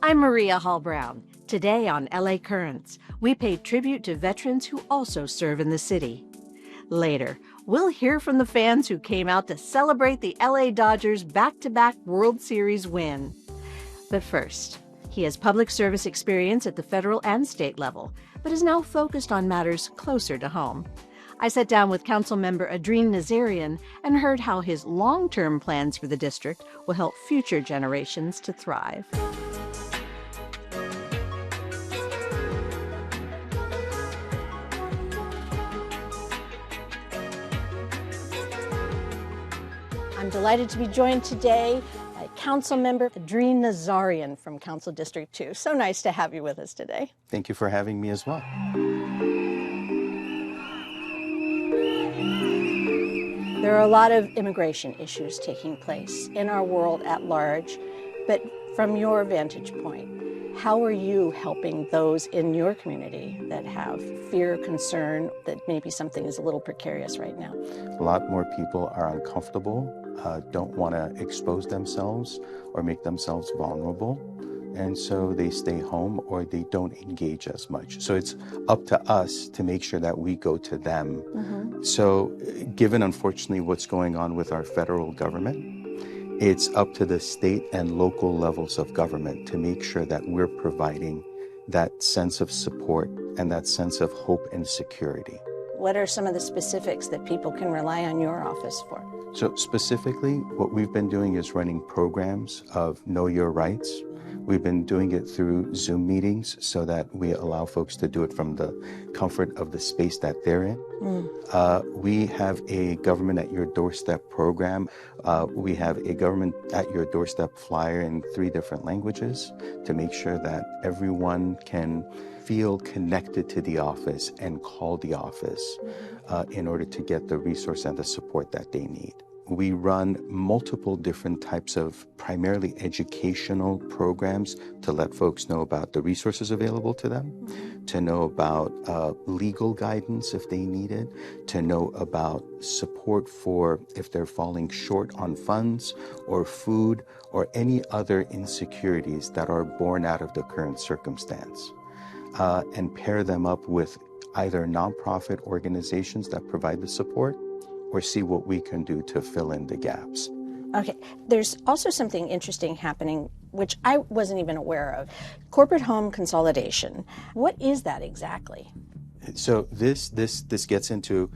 I'm Maria Hall Brown. Today on LA Currents, we pay tribute to veterans who also serve in the city. Later, we'll hear from the fans who came out to celebrate the LA Dodgers' back-to-back World Series win. But first, he has public service experience at the federal and state level, but is now focused on matters closer to home. I sat down with Councilmember Adrin Nazarian and heard how his long-term plans for the district will help future generations to thrive. I'm delighted to be joined today by Councilmember Adrin Nazarian from Council District 2. So nice to have you with us today. Thank you for having me as well. There are a lot of immigration issues taking place in our world at large, but from your vantage point, how are you helping those in your community that have fear, concern, that maybe something is a little precarious right now? A lot more people are uncomfortable, don't want to expose themselves or make themselves vulnerable, and so they stay home or they don't engage as much. So it's up to us to make sure that we go to them. So given, unfortunately, what's going on with our federal government, it's up to the state and local levels of government to make sure that we're providing that sense of support and that sense of hope and security. What are some of the specifics that people can rely on your office for? So specifically, what we've been doing is running programs of Know Your Rights. We've been doing it through Zoom meetings so that we allow folks to do it from the comfort of the space that they're in. We have a Government at Your Doorstep program. We have a Government at Your Doorstep flyer in 3 different languages to make sure that everyone can feel connected to the office and call the office in order to get the resource and the support that they need. We run multiple different types of primarily educational programs to let folks know about the resources available to them, to know about legal guidance if they need it, to know about support for if they're falling short on funds or food or any other insecurities that are born out of the current circumstance, and pair them up with either nonprofit organizations that provide the support or see what we can do to fill in the gaps. Okay, there's also something interesting happening, which I wasn't even aware of. Corporate home consolidation. What is that exactly? So this gets into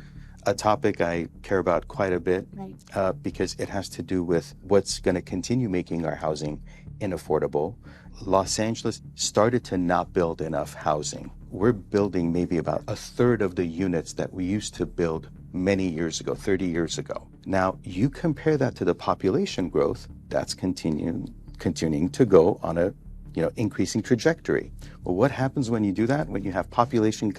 a topic I care about quite a bit, right, because it has to do with what's going to continue making our housing inaffordable. Los Angeles started to not build enough housing. We're building maybe about 1/3 of the units that we used to build many years ago, 30 years ago. Now, you compare that to the population growth, that's continuing to go on a increasing trajectory. Well, what happens when you do that? When you have population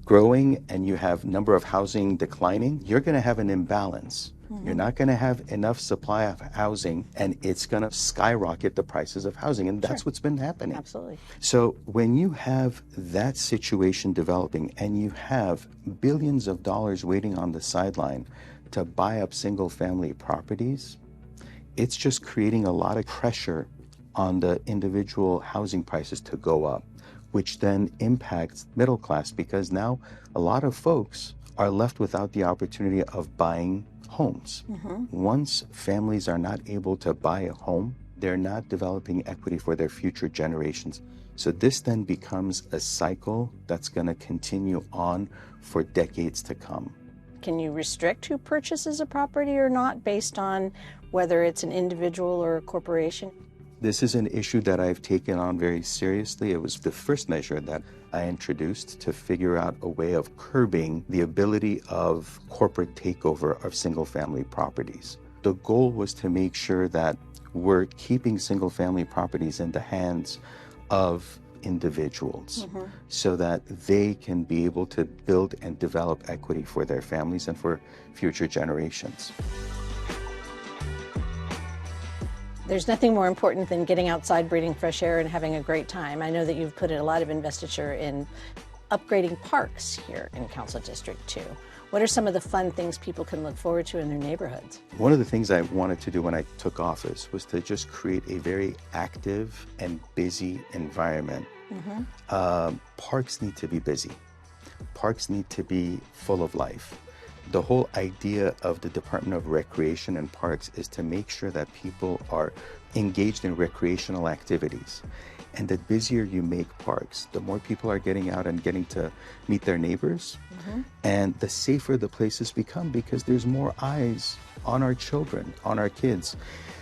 growing and you have number of housing declining, you're going to have an imbalance. You're not going to have enough supply of housing, and it's going to skyrocket the prices of housing, and that's what's been happening. Absolutely. So when you have that situation developing and you have billions of dollars waiting on the sideline to buy up single-family properties, it's just creating a lot of pressure on the individual housing prices to go up, which then impacts middle class, because now a lot of folks are left without the opportunity of buying homes. Once families are not able to buy a home, they're not developing equity for their future generations. So this then becomes a cycle that's going to continue on for decades to come. Can you restrict who purchases a property or not based on whether it's an individual or a corporation? This is an issue that I've taken on very seriously. It was the first measure that I introduced to figure out a way of curbing the ability of corporate takeover of single-family properties. The goal was to make sure that we're keeping single-family properties in the hands of individuals so that they can be able to build and develop equity for their families and for future generations. There's nothing more important than getting outside, breathing fresh air, and having a great time. I know that you've put in a lot of investiture in upgrading parks here in Council District 2. What are some of the fun things people can look forward to in their neighborhoods? One of the things I wanted to do when I took office was to just create a very active and busy environment. Parks need to be busy. Parks need to be full of life. The whole idea of the Department of Recreation and Parks is to make sure that people are engaged in recreational activities. And the busier you make parks, the more people are getting out and getting to meet their neighbors. And the safer the places become because there's more eyes on our children, on our kids.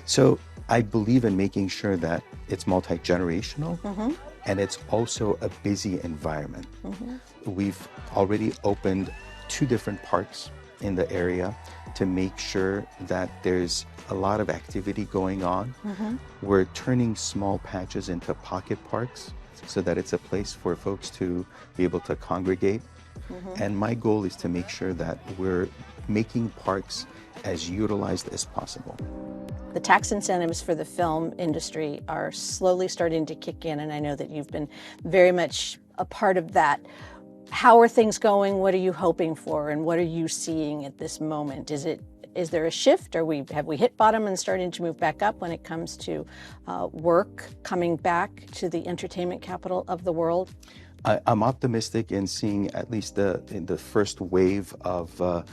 So I believe in making sure that it's multi-generational and it's also a busy environment. We've already opened 2 different parks in the area to make sure that there's a lot of activity going on. We're turning small patches into pocket parks so that it's a place for folks to be able to congregate. And my goal is to make sure that we're making parks as utilized as possible. The tax incentives for the film industry are slowly starting to kick in, and I know that you've been very much a part of that. How are things going? What are you hoping for, and what are you seeing at this moment? Is there a shift? Have we hit bottom and starting to move back up when it comes to work coming back to the entertainment capital of the world? I'm optimistic in seeing at least in the first wave of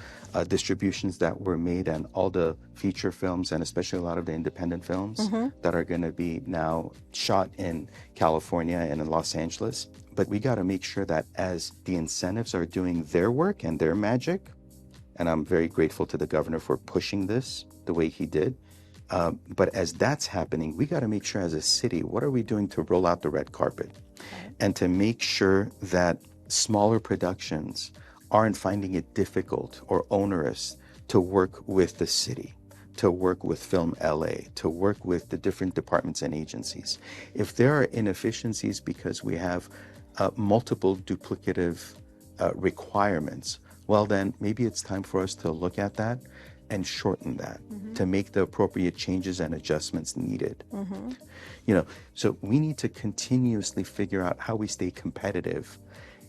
distributions that were made, and all the feature films and especially a lot of the independent films that are going to be now shot in California and in Los Angeles. But we got to make sure that as the incentives are doing their work and their magic, and I'm very grateful to the governor for pushing this the way he did. But as that's happening, we got to make sure as a city, what are we doing to roll out the red carpet? And to make sure that smaller productions aren't finding it difficult or onerous to work with the city, to work with Film LA, to work with the different departments and agencies. If there are inefficiencies because we have multiple duplicative requirements, well then maybe it's time for us to look at that and shorten that to make the appropriate changes and adjustments needed. So we need to continuously figure out how we stay competitive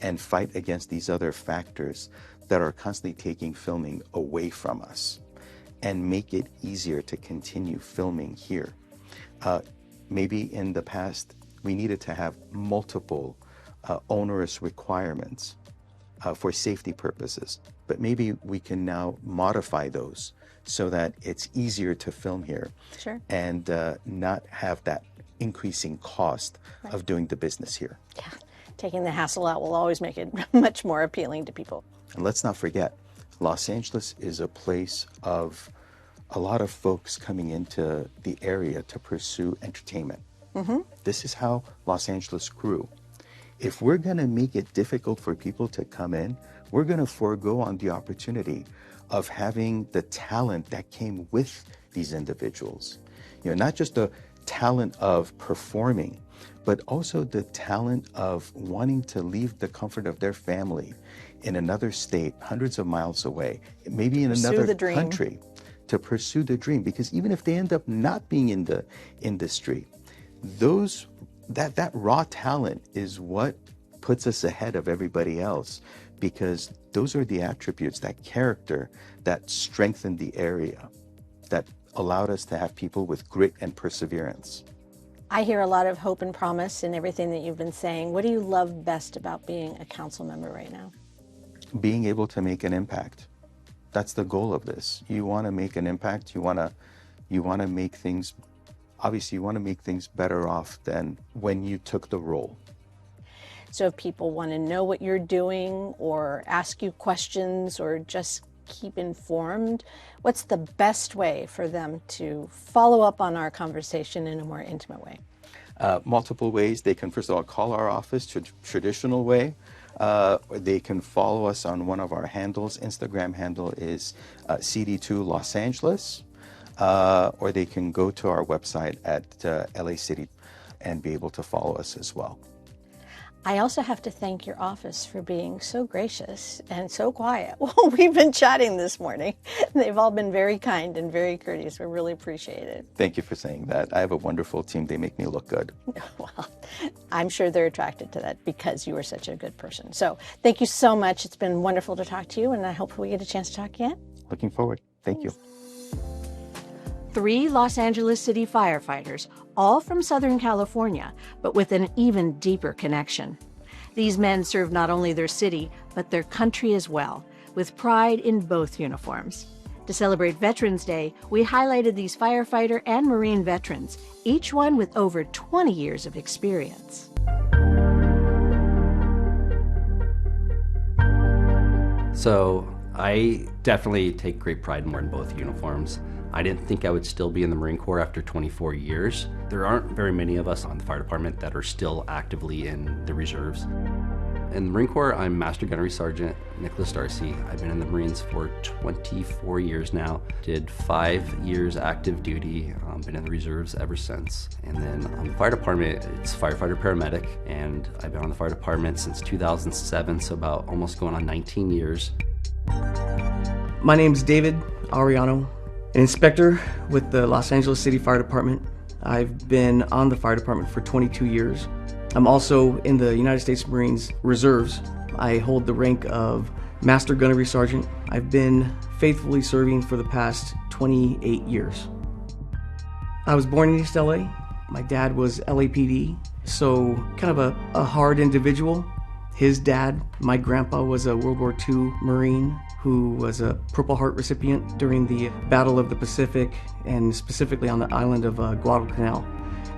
and fight against these other factors that are constantly taking filming away from us, and make it easier to continue filming here. Maybe in the past, we needed to have multiple onerous requirements for safety purposes, but maybe we can now modify those so that it's easier to film here and not have that increasing cost of doing the business here. Yeah, taking the hassle out will always make it much more appealing to people. And let's not forget, Los Angeles is a place of a lot of folks coming into the area to pursue entertainment. This is how Los Angeles grew. If we're going to make it difficult for people to come in, we're going to forego on the opportunity of having the talent that came with these individuals. Not just the talent of performing, but also the talent of wanting to leave the comfort of their family in another state, hundreds of miles away, maybe in another country, to pursue the dream. Because even if they end up not being in the industry, that raw talent is what puts us ahead of everybody else, because those are the attributes, that character, that strengthened the area, that allowed us to have people with grit and perseverance. I hear a lot of hope and promise in everything that you've been saying. What do you love best about being a council member right now? Being able to make an impact. That's the goal of this. You want to make an impact. You want to make things, obviously you want to make things better off than when you took the role. So if people want to know what you're doing or ask you questions or just keep informed, what's the best way for them to follow up on our conversation in a more intimate way? Multiple ways. They can, first of all, call our office, traditional way. Or they can follow us on one of our handles. Instagram handle is CD2 Los Angeles. Or they can go to our website at LA City and be able to follow us as well. I also have to thank your office for being so gracious and so quiet while we've been chatting this morning. They've all been very kind and very courteous. We really appreciate it. Thank you for saying that. I have a wonderful team. They make me look good. Well, I'm sure they're attracted to that because you are such a good person. So thank you so much. It's been wonderful to talk to you, and I hope we get a chance to talk again. Looking forward. Thank you. 3 Los Angeles City firefighters, all from Southern California, but with an even deeper connection. These men serve not only their city, but their country as well, with pride in both uniforms. To celebrate Veterans Day, we highlighted these firefighter and Marine veterans, each one with over 20 years of experience. So I definitely take great pride in wearing both uniforms. I didn't think I would still be in the Marine Corps after 24 years. There aren't very many of us on the fire department that are still actively in the reserves. In the Marine Corps, I'm Master Gunnery Sergeant Nicholas Darcy. I've been in the Marines for 24 years now. Did 5 years active duty, been in the reserves ever since. And then on the fire department, it's firefighter paramedic, and I've been on the fire department since 2007, so about almost going on 19 years. My name's David Ariano, an inspector with the Los Angeles City Fire Department. I've been on the fire department for 22 years. I'm also in the United States Marines Reserves. I hold the rank of Master Gunnery Sergeant. I've been faithfully serving for the past 28 years. I was born in East LA. My dad was LAPD, so kind of a hard individual. His dad, my grandpa, was a World War II Marine who was a Purple Heart recipient during the Battle of the Pacific, and specifically on the island of Guadalcanal.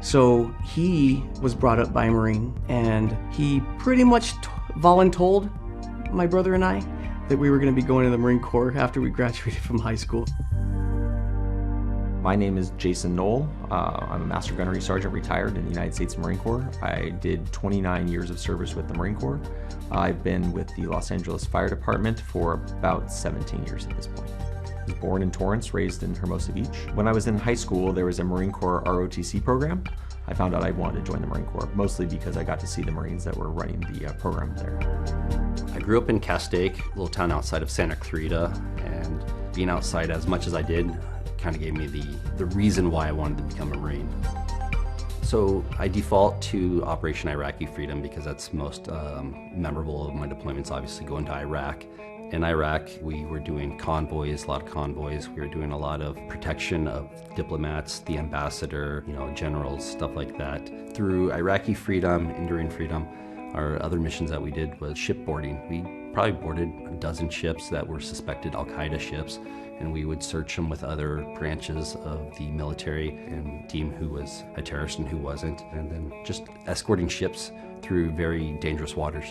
So he was brought up by a Marine, and he pretty much voluntold my brother and I that we were going to be going to the Marine Corps after we graduated from high school. My name is Jason Knoll. I'm a Master Gunnery Sergeant retired in the United States Marine Corps. I did 29 years of service with the Marine Corps. I've been with the Los Angeles Fire Department for about 17 years at this point. I was born in Torrance, raised in Hermosa Beach. When I was in high school, there was a Marine Corps ROTC program. I found out I wanted to join the Marine Corps, mostly because I got to see the Marines that were running the program there. I grew up in Castaic, a little town outside of Santa Clarita, and being outside as much as I did kind of gave me the reason why I wanted to become a Marine. So I default to Operation Iraqi Freedom because that's most memorable of my deployments, obviously going to Iraq. In Iraq, we were doing convoys, a lot of convoys. We were doing a lot of protection of diplomats, the ambassador, generals, stuff like that. Through Iraqi Freedom, Enduring Freedom, our other missions that we did was shipboarding. We probably boarded a dozen ships that were suspected Al-Qaeda ships, and we would search them with other branches of the military and deem who was a terrorist and who wasn't, and then just escorting ships through very dangerous waters.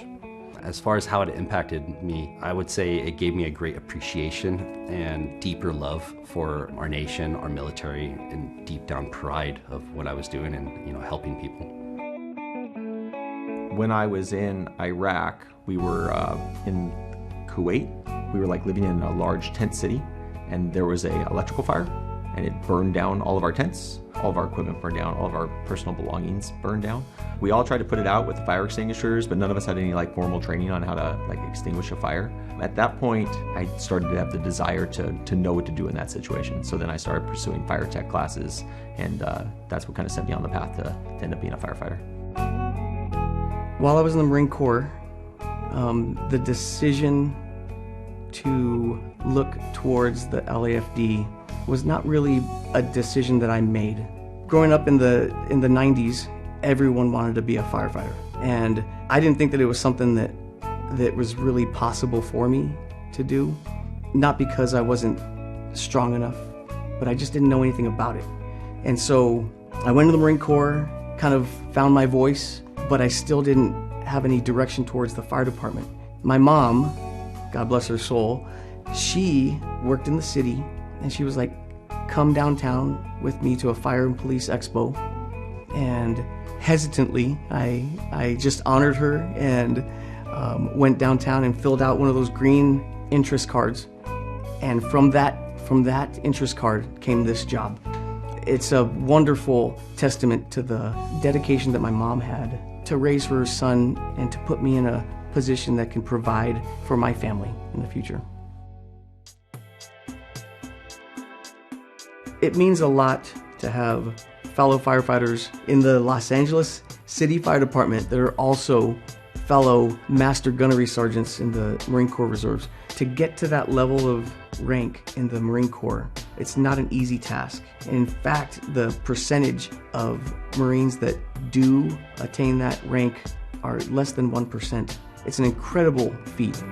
As far as how it impacted me, I would say it gave me a great appreciation and deeper love for our nation, our military, and deep down pride of what I was doing and helping people. When I was in Iraq, we were in Kuwait. We were living in a large tent city, and there was an electrical fire, and it burned down all of our tents. All of our equipment burned down, all of our personal belongings burned down. We all tried to put it out with fire extinguishers, but none of us had any formal training on how to extinguish a fire. At that point, I started to have the desire to know what to do in that situation. So then I started pursuing fire tech classes, and that's what kind of set me on the path to end up being a firefighter. While I was in the Marine Corps, the decision to look towards the LAFD was not really a decision that I made. Growing up in the 90s, everyone wanted to be a firefighter, and I didn't think that it was something that was really possible for me to do. Not because I wasn't strong enough, but I just didn't know anything about it. And so I went to the Marine Corps, kind of found my voice, but I still didn't have any direction towards the fire department. My mom, God bless her soul, she worked in the city, and she was like, come downtown with me to a fire and police expo. And hesitantly, I just honored her and went downtown and filled out one of those green interest cards. And from that interest card came this job. It's a wonderful testament to the dedication that my mom had to raise her son and to put me in a position that can provide for my family in the future. It means a lot to have fellow firefighters in the Los Angeles City Fire Department that are also fellow Master Gunnery Sergeants in the Marine Corps Reserves. To get to that level of rank in the Marine Corps, it's not an easy task. In fact, the percentage of Marines that do attain that rank are less than 1%. It's an incredible feat.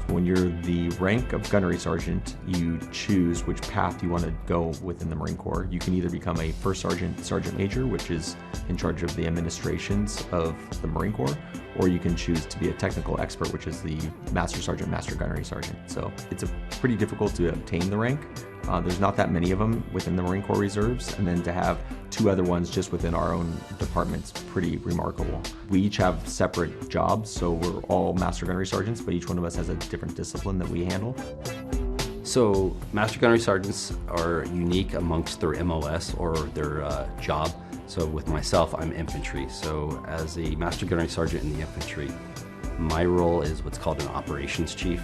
When you're the rank of gunnery sergeant, you choose which path you want to go within the Marine Corps. You can either become a first sergeant, sergeant major, which is in charge of the administrations of the Marine Corps, or you can choose to be a technical expert, which is the master sergeant, master gunnery sergeant. So it's pretty difficult to obtain the rank. There's not that many of them within the Marine Corps Reserves, and then to have 2 other ones just within our own department's pretty remarkable. We each have separate jobs, so we're all master gunnery sergeants, but each one of us has a different discipline that we handle. So Master Gunnery Sergeants are unique amongst their MOS or their job. So with myself, I'm infantry. So as a Master Gunnery Sergeant in the infantry, my role is what's called an operations chief.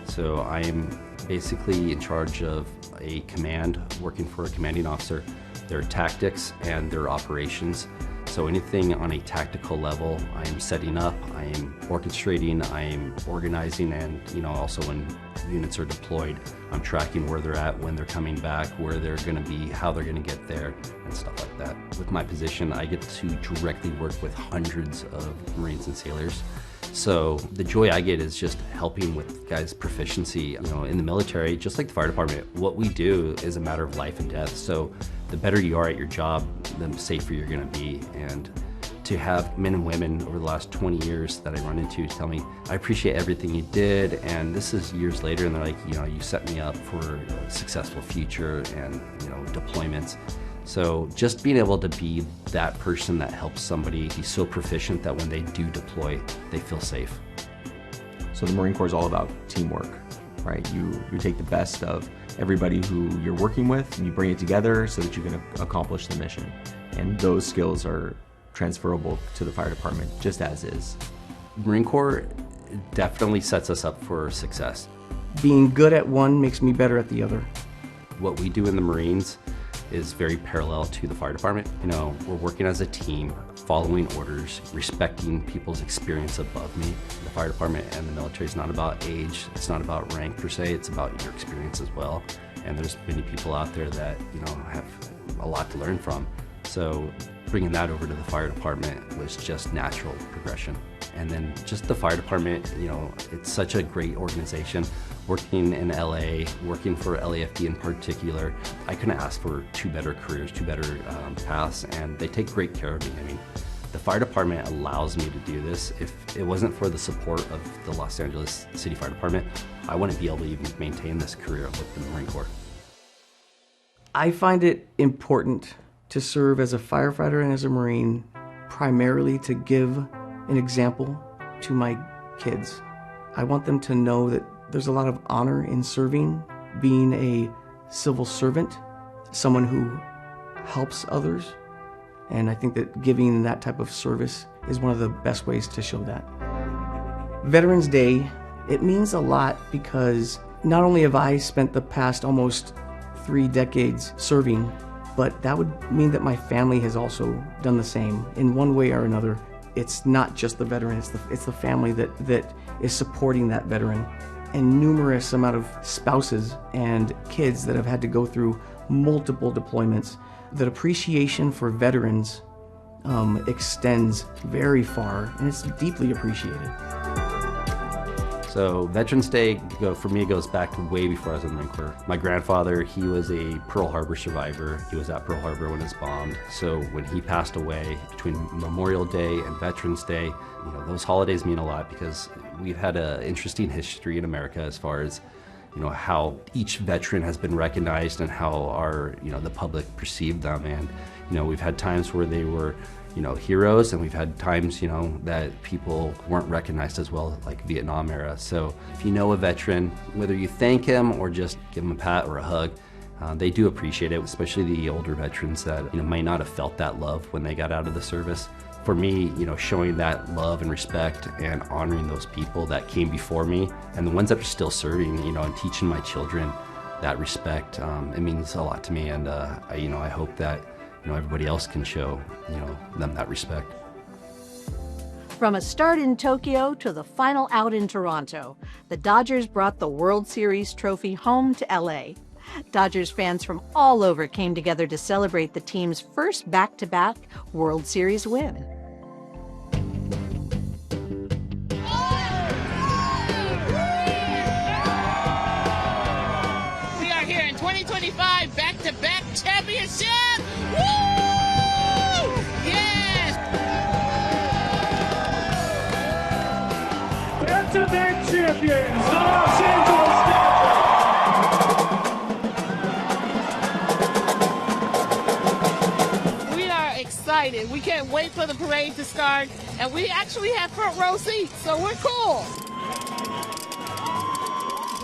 So I'm basically in charge of a command, working for a commanding officer, their tactics and their operations. So anything on a tactical level, I am setting up, I am orchestrating, I am organizing, and also when units are deployed, I'm tracking where they're at, when they're coming back, where they're going to be, how they're going to get there, and stuff like that. With my position, I get to directly work with hundreds of Marines and sailors. So the joy I get is just helping with guys' proficiency. In the military, just like the fire department, what we do is a matter of life and death. So the better you are at your job, the safer you're going to be. And to have men and women over the last 20 years that I run into tell me, I appreciate everything you did, and this is years later, and they're like, you set me up for a successful future and, deployments. So just being able to be that person that helps somebody be so proficient that when they do deploy, they feel safe. So the Marine Corps is all about teamwork, right? You take the best of everybody who you're working with and you bring it together so that you can accomplish the mission. And those skills are transferable to the fire department just as is. Marine Corps definitely sets us up for success. Being good at one makes me better at the other. What we do in the Marines is very parallel to the fire department. We're working as a team, following orders, respecting people's experience above me. The fire department and the military is not about age, it's not about rank per se, it's about your experience as well. And there's many people out there that, have a lot to learn from. So bringing that over to the fire department was just natural progression. And then just the fire department, it's such a great organization. Working in LA, working for LAFD in particular, I couldn't ask for 2 better careers, 2 better paths, and they take great care of me. I mean, the fire department allows me to do this. If it wasn't for the support of the Los Angeles City Fire Department, I wouldn't be able to even maintain this career with the Marine Corps. I find it important to serve as a firefighter and as a Marine, primarily to give an example to my kids. I want them to know that there's a lot of honor in serving, being a civil servant, someone who helps others. And I think that giving that type of service is one of the best ways to show that. Veterans Day, it means a lot because not only have I spent the past almost 3 decades serving, but that would mean that my family has also done the same in one way or another. It's not just the veteran, it's the family that is supporting that veteran. And numerous amount of spouses and kids that have had to go through multiple deployments. That appreciation for veterans extends very far, and it's deeply appreciated. So Veterans Day, for me, goes back to way before I was in the Marine Corps. My grandfather, he was a Pearl Harbor survivor. He was at Pearl Harbor when it was bombed. So when he passed away, between Memorial Day and Veterans Day, those holidays mean a lot because we've had an interesting history in America as far as how each veteran has been recognized and how the public perceived them. And we've had times where they were heroes, and we've had times that people weren't recognized as well, like Vietnam era. So if you know a veteran, whether you thank him or just give him a pat or a hug, they do appreciate it, especially the older veterans that might not have felt that love when they got out of the service. for me, showing that love and respect and honoring those people that came before me and the ones that are still serving, and teaching my children that respect, it means a lot to me. And, I hope that, everybody else can show, them that respect. From a start in Tokyo to the final out in Toronto, the Dodgers brought the World Series trophy home to LA. Dodgers fans from all over came together to celebrate the team's first back-to-back World Series win. We are here in 2025 back-to-back championship! Woo! Yes! Back-to-back champions, the Los Angeles Dodgers! Excited. We can't wait for the parade to start, and we actually have front row seats, so we're cool.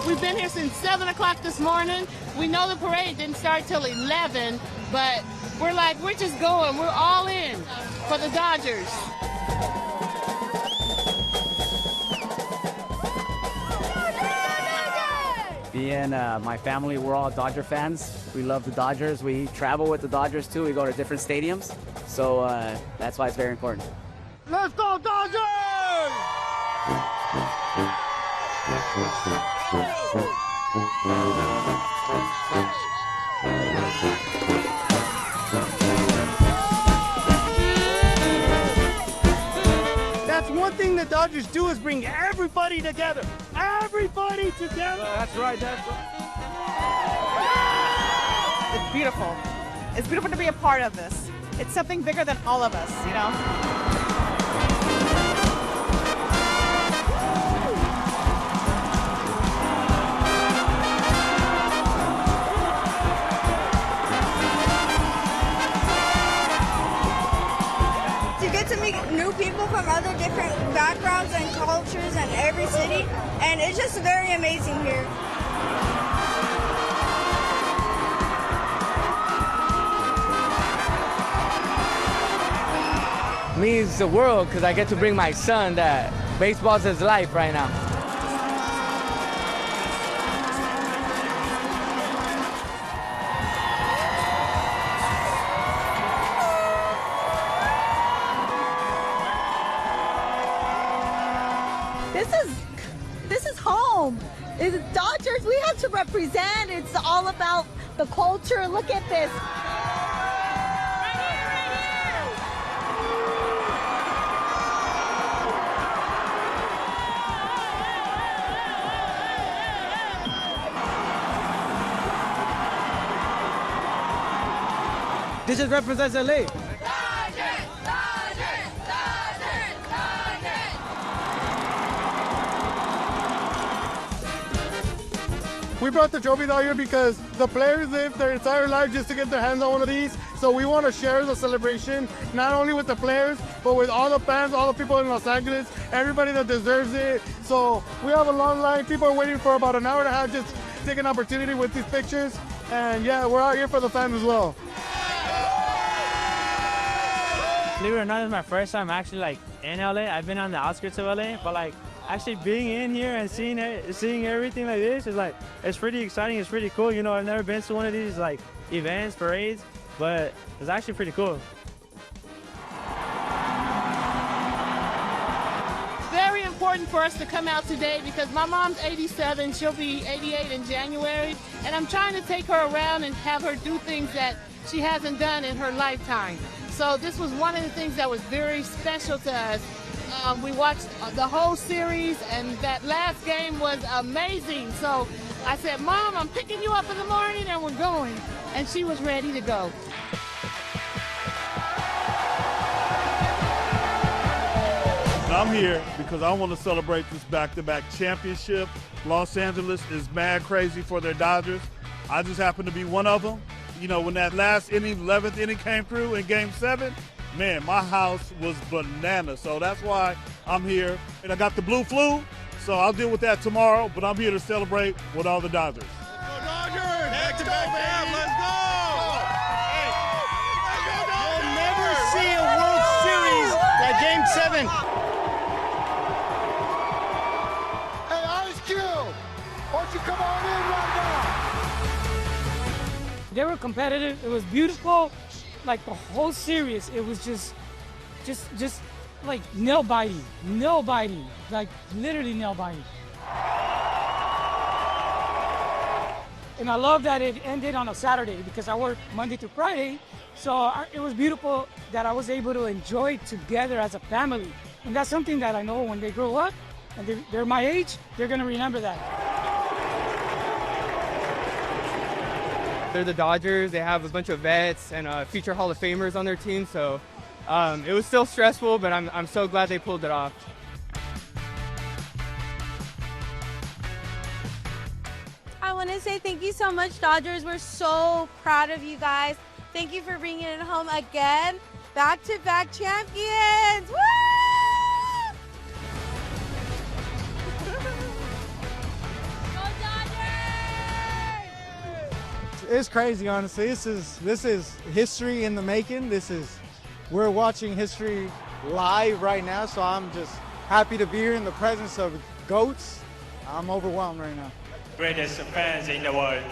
We've been here since 7 o'clock this morning. We know the parade didn't start till 11, but we're just going. We're all in for the Dodgers. Me and my family, we're all Dodger fans. We love the Dodgers. We travel with the Dodgers too. We go to different stadiums. So that's why it's very important. Let's go, Dodgers! That's one thing the Dodgers do, is bring everybody together. Everybody together. That's right. That's right. It's beautiful. It's beautiful to be a part of this. It's something bigger than all of us, To get to meet new people from other different backgrounds and cultures in every city, and it's just very amazing here. Means the world, because I get to bring my son that baseball's his life right now. This is home. It's Dodgers. We have to represent. It's all about the culture. Look at this. This just represents LA. We brought the trophies out here because the players live their entire life just to get their hands on one of these. So we want to share the celebration, not only with the players, but with all the fans, all the people in Los Angeles, everybody that deserves it. So we have a long line. People are waiting for about an hour and a half just to take an opportunity with these pictures. And yeah, we're out here for the fans as well. Believe it or not, it's my first time actually in LA. I've been on the outskirts of LA, but actually being in here and seeing everything like this is it's pretty exciting. It's pretty cool. I've never been to one of these events, parades, but it's actually pretty cool. Very important for us to come out today because my mom's 87. She'll be 88 in January, and I'm trying to take her around and have her do things that she hasn't done in her lifetime. So this was one of the things that was very special to us. We watched the whole series, and that last game was amazing. So I said, Mom, I'm picking you up in the morning, and we're going. And she was ready to go. I'm here because I want to celebrate this back-to-back championship. Los Angeles is mad crazy for their Dodgers. I just happen to be one of them. When that last inning, 11th inning came through in Game 7, man, my house was bananas. So that's why I'm here. And I got the blue flu, so I'll deal with that tomorrow. But I'm here to celebrate with all the Dodgers. Let's go, Dodgers! Let's go, man! Let's go! Hey, you'll never see a World Series Hey, Ice Cube, why don't you come on in right now? They were competitive. It was beautiful. Like the whole series, it was just like nail biting, like literally nail biting. And I love that it ended on a Saturday because I work Monday through Friday. So it was beautiful that I was able to enjoy it together as a family. And that's something that I know when they grow up and they're my age, they're gonna remember that. They're the Dodgers. They have a bunch of vets and future Hall of Famers on their team. So it was still stressful, but I'm so glad they pulled it off. I want to say thank you so much, Dodgers. We're so proud of you guys. Thank you for bringing it home again. Back-to-back champions. Woo! It's crazy, honestly. This is history in the making. We're watching history live right now, so I'm just happy to be here in the presence of GOATs. I'm overwhelmed right now. Greatest fans in the world.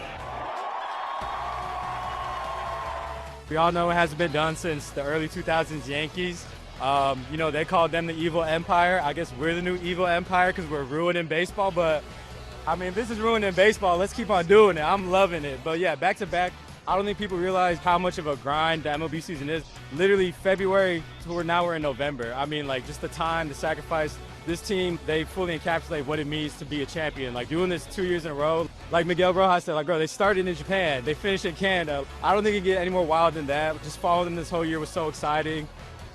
We all know it hasn't been done since the early 2000s Yankees. You know, they called them the evil empire. I guess we're the new evil empire because we're ruining baseball. But, I mean, if this is ruining baseball, let's keep on doing it. I'm loving it. But, yeah, back-to-back, I don't think people realize how much of a grind the MLB season is. Literally February to now we're in November. I mean, like, just the time, the sacrifice. This team, they fully encapsulate what it means to be a champion. Like, doing this 2 years in a row, like Miguel Rojas said, like, bro, they started in Japan, they finished in Canada. I don't think it can get any more wild than that. Just following them this whole year was so exciting.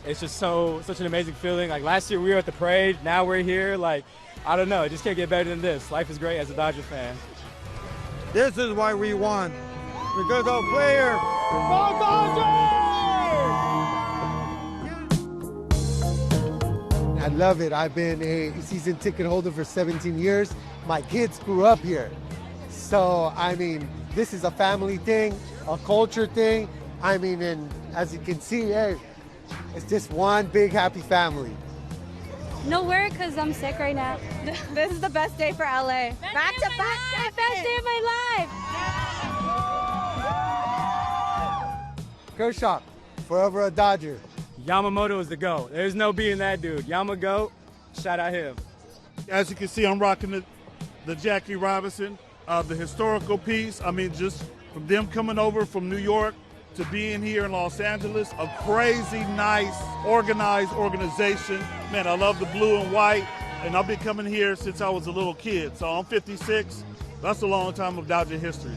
It's just such an amazing feeling. Like, last year we were at the parade, now we're here. Like, I don't know, it just can't get better than this. Life is great as a Dodgers fan. This is why we won. Because our player, go Dodgers! I love it. I've been a season ticket holder for 17 years. My kids grew up here. So, I mean, this is a family thing, a culture thing. I mean, and as you can see, hey, it's just one big happy family. No work because I'm sick right now. This is the best day for LA. Back to back, the best day of my life. Kershaw, forever a Dodger. Yamamoto is the GOAT. There's no being that dude. Yamagoat, shout out him. As you can see, I'm rocking the Jackie Robinson, the historical piece. I mean, just from them coming over from New York to being here in Los Angeles, a crazy, nice, organized organization. Man, I love the blue and white, and I've been coming here since I was a little kid. So I'm 56. That's a long time of Dodger history.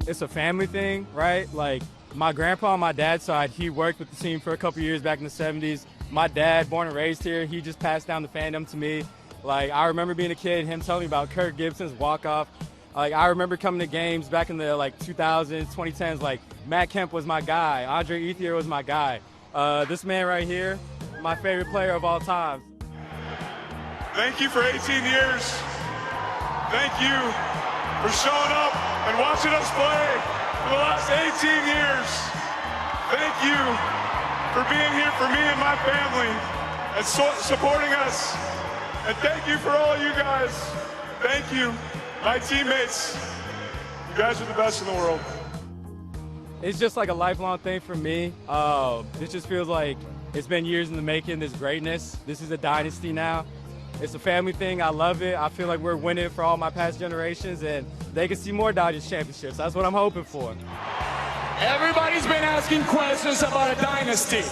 It's a family thing, right? Like, my grandpa on my dad's side, he worked with the team for a couple years back in the 70s. My dad, born and raised here, he just passed down the fandom to me. Like, I remember being a kid, him telling me about Kirk Gibson's walk-off. Like, I remember coming to games back in the, 2000s, 2010s, like, Matt Kemp was my guy. Andre Ethier was my guy. This man right here, my favorite player of all time. Thank you for 18 years. Thank you for showing up and watching us play for the last 18 years. Thank you for being here for me and my family and supporting us. And thank you for all you guys. Thank you, my teammates. You guys are the best in the world. It's just like a lifelong thing for me. It just feels like it's been years in the making, this greatness. This is a dynasty now. It's a family thing. I love it. I feel like we're winning for all my past generations, and they can see more Dodgers championships. That's what I'm hoping for. Everybody's been asking questions about a dynasty.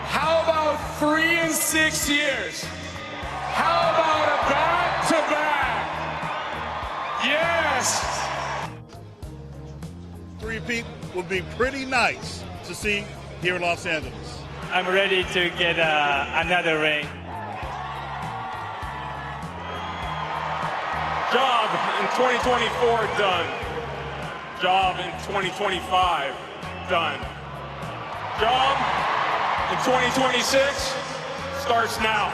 How about 3 and 6 years? How about a back-to-back? Yes! Three-peat would be pretty nice to see here in Los Angeles. I'm ready to get another ring. Job in 2024 done. Job in 2025 done. Job in 2026 starts now.